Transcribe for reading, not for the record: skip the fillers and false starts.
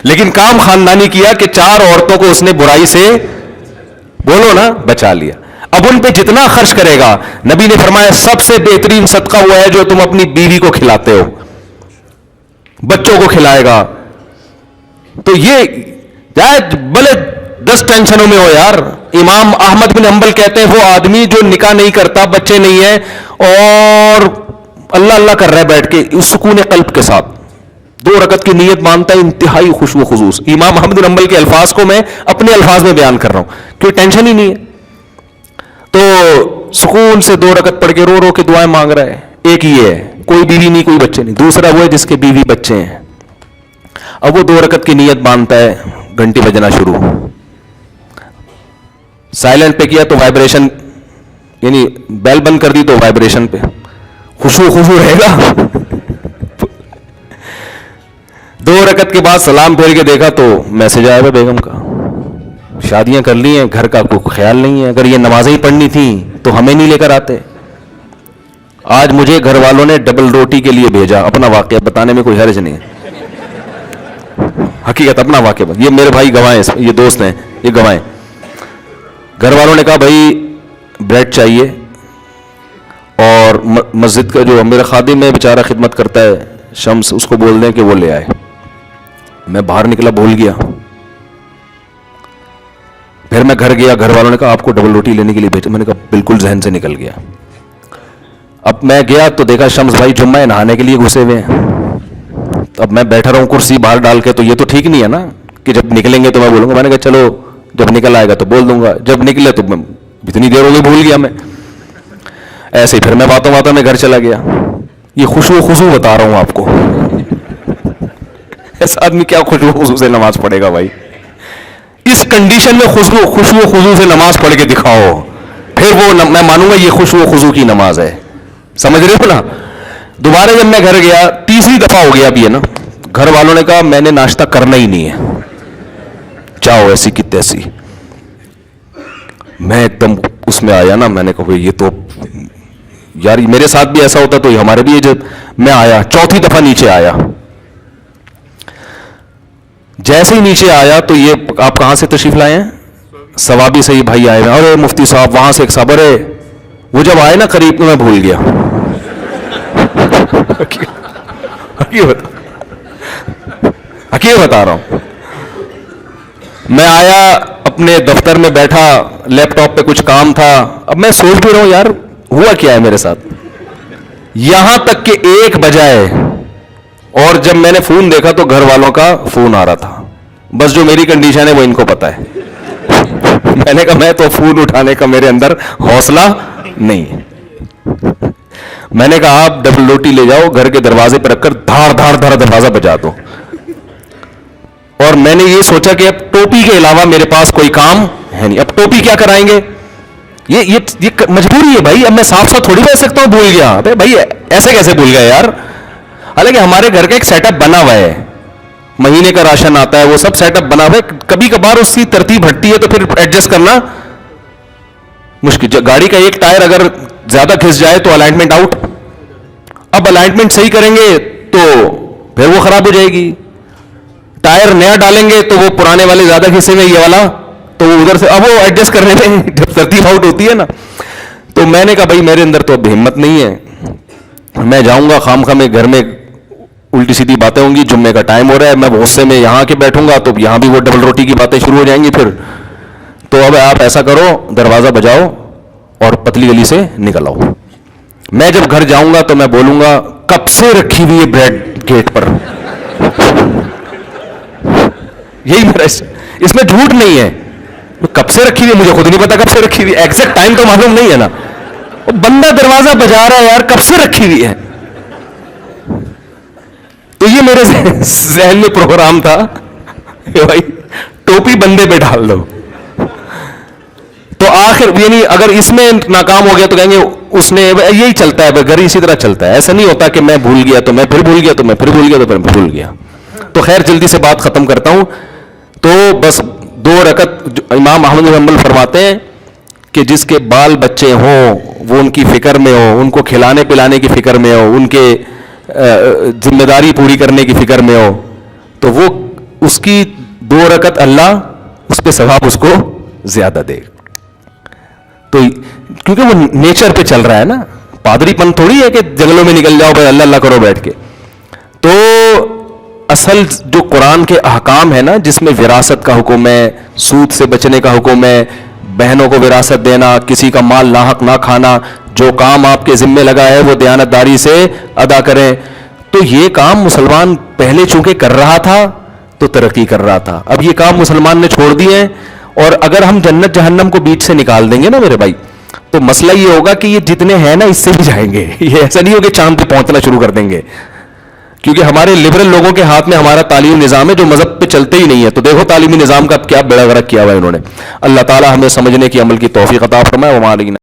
لیکن کام خاندانی کیا کہ 4 عورتوں کو اس نے برائی سے بولو نا بچا لیا. اب ان پہ جتنا خرچ کرے گا, نبی نے فرمایا سب سے بہترین صدقہ وہ ہے جو تم اپنی بیوی کو کھلاتے ہو, بچوں کو کھلائے گا. تو یہ بھلے 10 ٹینشنوں میں ہو یار. امام احمد بن حنبل کہتے ہیں وہ آدمی جو نکاح نہیں کرتا, بچے نہیں ہیں, اور اللہ اللہ کر رہا ہے بیٹھ کے اس سکون قلب کے ساتھ, 2 رکعت کی نیت مانتا ہے, انتہائی خوشو و خضوع. امام احمد بن حنبل کے الفاظ کو میں اپنے الفاظ میں بیان کر رہا ہوں کیونکہ ٹینشن ہی نہیں ہے. تو سکون سے 2 رکعت پڑھ کے رو رو کے دعائیں مانگ رہا ہے. ایک یہ ہے کوئی بیوی نہیں کوئی بچے نہیں. دوسرا وہ ہے جس کے بیوی بچے ہیں. اب وہ 2 رکعت کی نیت مانتا ہے, گھنٹی بجنا شروع, سائلنٹ پہ کیا تو وائبریشن, یعنی بیل بند کر دی تو وائبریشن پہ, خوشو رہے گا. 2 رکعت کے بعد سلام پھیر کے دیکھا تو میسج آیا بیگم کا, شادیاں کر لی ہیں, گھر کا کوئی خیال نہیں ہے, اگر یہ نمازیں ہی پڑھنی تھیں تو ہمیں نہیں لے کر آتے. آج مجھے گھر والوں نے ڈبل روٹی کے لیے بھیجا. اپنا واقعہ بتانے میں کوئی حرج نہیں ہے, حقیقت اپنا واقعہ. یہ میرے بھائی گواہیں, یہ دوست ہیں, یہ گواہیں. گھر والوں نے کہا بھائی بریڈ چاہیے, اور مسجد کا جو میرا خادم ہے بیچارہ خدمت کرتا ہے شمس, اس کو بول دیں کہ وہ لے آئے. میں باہر نکلا بھول گیا. پھر میں گھر گیا, گھر والوں نے کہا آپ کو ڈبل روٹی لینے کے لیے بھیجا. میں نے کہا بالکل ذہن سے نکل گیا. اب میں گیا تو دیکھا شمس بھائی جمعہ نہانے کے لیے گھسے ہوئے ہیں. اب میں بیٹھا رہا ہوں کرسی باہر ڈال کے, تو یہ تو ٹھیک نہیں ہے نا کہ جب نکلیں گے تو میں بولوں گا. میں نے کہا چلو جب نکل آئے گا تو بول دوں گا, جب نکلے تو میں اتنی دیر ہو گئی بھول گیا میں. ایسے ہی پھر میں باتوں میں گھر چلا گیا. یہ خوشو و خضوع بتا رہا ہوں آپ کو. ایسا آدمی کیا خوشو و خضوع سے نماز پڑھے گا بھائی؟ اس کنڈیشن میں خوشو و خضوع سے نماز پڑھ کے دکھاؤ, پھر وہ میں مانوں گا یہ خوشو و خضوع کی نماز ہے. سمجھ رہے ہو نا؟ دوبارہ جب میں گھر گیا, تیسری دفعہ ہو گیا ابھی ہے نا, گھر والوں نے کہا میں نے ناشتہ کرنا ہی نہیں ہے, جاؤ ایسی کی تیسی. میں ایک دم اس میں آیا نا, میں نے کہا یہ تو یار میرے ساتھ بھی ایسا ہوتا تو ہمارے بھی. جب میں آیا چوتھی دفعہ نیچے آیا, جیسے ہی نیچے آیا تو یہ آپ کہاں سے تشریف لائے ہیں؟ ثوابی سے ہی بھائی آئے ہیں. ارے مفتی صاحب وہاں سے ایک صبر ہے. وہ جب آئے نا قریب تو میں بھول گیا. حقیقت بتا رہا ہوں. میں آیا اپنے دفتر میں بیٹھا, لیپ ٹاپ پہ کچھ کام تھا. اب میں سوچ بھی رہا ہوں یار ہوا کیا ہے میرے ساتھ, یہاں تک کہ 1 بجا ہے, اور جب میں نے فون دیکھا تو گھر والوں کا فون آ رہا تھا. بس جو میری کنڈیشن ہے وہ ان کو پتا ہے. میں نے کہا میں تو فون اٹھانے کا میرے اندر حوصلہ نہیں ہے. میں نے کہا آپ ڈبل روٹی لے جاؤ, گھر کے دروازے پہ رکھ کر دھاڑ دھاڑ دھاڑ دروازہ بجا دو. اور میں نے یہ سوچا کہ اب ٹوپی کے علاوہ میرے پاس کوئی کام ہے نہیں, اب ٹوپی کیا کرائیں گے, یہ مجبوری ہے بھائی. اب میں صاف صاف تھوڑی کہہ سکتا ہوں بھول گیا. بھائی ایسے کیسے بھول گیا یار؟ حالانکہ ہمارے گھر کا ایک سیٹ اپ بنا ہوا ہے, مہینے کا راشن آتا ہے, وہ سب سیٹ اپ بنا ہوا ہے. کبھی کبھار اس کی ترتیب ہٹتی ہے تو پھر ایڈجسٹ کرنا مشکل. گاڑی کا ایک ٹائر اگر زیادہ گھس جائے تو الائنمنٹ آؤٹ. اب الائنمنٹ صحیح کریں گے تو پھر وہ خراب ہو جائے گی. ٹائر نیا ڈالیں گے تو وہ پرانے والے زیادہ گھسیں گے, یہ والا تو وہ ادھر سے, اب وہ ایڈجسٹ کرنے میں جب ترتیب آؤٹ ہوتی ہے نا. تو میں نے کہا بھائی میرے اندر تو اب ہمت نہیں ہے, میں جاؤں گا خام خواہ میں گھر میں الٹی سیدھی باتیں ہوں گی. جمعے کا ٹائم ہو رہا ہے, میں غصے میں یہاں کے بیٹھوں گا تو یہاں بھی وہ ڈبل روٹی کی باتیں شروع ہو جائیں گی پھر. تو اب آپ ایسا کرو, دروازہ بجاؤ اور پتلی گلی سے نکل آؤ. میں جب گھر جاؤں گا تو میں بولوں گا کب سے رکھی ہوئی ہے بریڈ گیٹ پر. یہی میرا, اس میں جھوٹ نہیں ہے. کب سے رکھی ہوئی مجھے خود نہیں پتا کب سے رکھی ہوئی, ایگزیکٹ ٹائم تو معلوم نہیں ہے نا. بندہ دروازہ بجا رہا ہے یار, کب سے رکھی ہوئی ہے. تو یہ میرے ذہن میں پروگرام تھا کہ بھائی ٹوپی بندے پہ ڈال دو. تو آخر یعنی اگر اس میں ناکام ہو گیا تو کہیں گے اس نے, یہی چلتا ہے گھر اسی طرح چلتا ہے. ایسا نہیں ہوتا کہ میں بھول گیا تو میں پھر بھول گیا, تو میں پھر بھول گیا, تو پھر بھول گیا. تو خیر جلدی سے بات ختم کرتا ہوں. تو بس 2 رکعت امام احمد بن حنبل فرماتے ہیں کہ جس کے بال بچے ہوں وہ ان کی فکر میں ہو, ان کو کھلانے پلانے کی فکر میں ہو, ان کے ذمہ داری پوری کرنے کی فکر میں ہو, تو وہ اس کی 2 رکعت اللہ اس پہ ثواب اس کو زیادہ دے گا. تو کیونکہ وہ نیچر پہ چل رہا ہے نا, پادری پن تھوڑی ہے کہ جنگلوں میں نکل جاؤ بھائی اللہ اللہ کرو بیٹھ کے. تو اصل جو قرآن کے احکام ہے نا, جس میں وراثت کا حکم ہے, سود سے بچنے کا حکم ہے, بہنوں کو وراثت دینا, کسی کا مال ناحق نہ کھانا, جو کام آپ کے ذمے لگا ہے وہ دیانتداری سے ادا کریں. تو یہ کام مسلمان پہلے چونکہ کر رہا تھا تو ترقی کر رہا تھا, اب یہ کام مسلمان نے چھوڑ دیے ہیں. اور اگر ہم جنت جہنم کو بیچ سے نکال دیں گے نا میرے بھائی, تو مسئلہ یہ ہوگا کہ یہ جتنے ہیں نا اس سے بھی جائیں گے. یہ ایسا نہیں ہوگا کہ چاند پہ پہنچنا شروع کر دیں گے, کیونکہ ہمارے لبرل لوگوں کے ہاتھ میں ہمارا تعلیمی نظام ہے جو مذہب پہ چلتے ہی نہیں ہے. تو دیکھو تعلیمی نظام کا کیا بیڑا غرق کیا ہوا ہے انہوں نے. اللہ تعالی ہمیں سمجھنے کی عمل کی توفیق عطا فرمائے. وما علینا